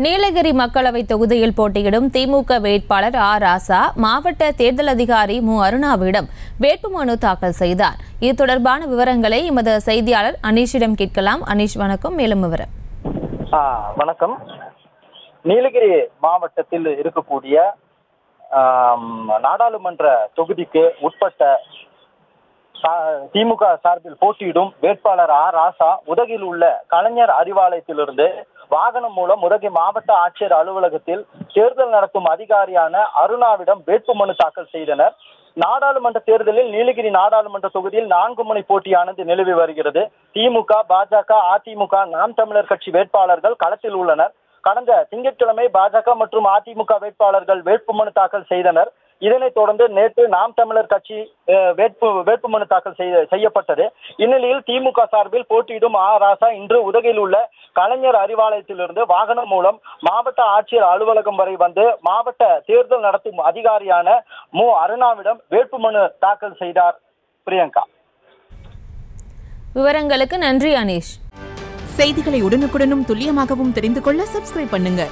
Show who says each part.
Speaker 1: நீலகிரி மக்களவை தொகுதியில் போட்டியிடும் திமுக வேட்பாளர் ஆர் ராசா மாவட்ட தேர்தல் அதிகாரி மு அருணாவிடம் வேட்புமனு தாக்கல் செய்தார். இது தொடர்பான விவரங்களை எமது செய்தியாளர் அனீஷிடம் கேட்கலாம். அனீஷ், வணக்கம். மேலும் விவரம்.
Speaker 2: வணக்கம். நீலகிரி மாவட்டத்தில் இருக்கக்கூடிய நாடாளுமன்ற தொகுதிக்கு உட்பட்ட திமுக சார்பில் போட்டியிடும் வேட்பாளர் ஆர் ராசா உதகையில் உள்ள கலைஞர் அறிவாலயத்திலிருந்து வாகனம் மூலம் உதகை மாவட்ட ஆட்சியர் அலுவலகத்தில் தேர்தல் நடத்தும் அதிகாரியான அருணாவிடம் வேட்புமனு தாக்கல் செய்தனர். நாடாளுமன்ற தேர்தலில் நீலகிரி நாடாளுமன்ற தொகுதியில் 4 முனை போட்டியானது நிலவி வருகிறது. திமுக, பாஜக, அதிமுக, நாம் தமிழர் கட்சி வேட்பாளர்கள் களத்தில் உள்ளனர். கடந்த திங்கட்கிழமை பாஜக மற்றும் அதிமுக வேட்பாளர்கள் வேட்புமனு தாக்கல் செய்தனர். இதனைத் தொடர்ந்து நேற்று நாம் தமிழர் கட்சி வேட்புமனு தாக்கல் செய்யப்பட்டது. இந்நிலையில் திமுக சார்பில் போட்டியிடும் ஆர் ராசா இன்று உதகையில் உள்ள கலைஞர் அறிவாலயத்திலிருந்து வாகனம் மூலம் மாவட்ட ஆட்சியர் அலுவலகம் வரை வந்து மாவட்ட தேர்தல் நடத்தும் அதிகாரியான மு அருணாவிடம் வேட்புமனு தாக்கல் செய்தார். பிரியங்கா,
Speaker 1: விவரங்களுக்கு நன்றி அனீஷ்.
Speaker 3: செய்திகளை உடனுக்குடனும் துல்லியமாகவும் தெரிந்து கொள்ள சப்ஸ்கிரைப் பண்ணுங்க.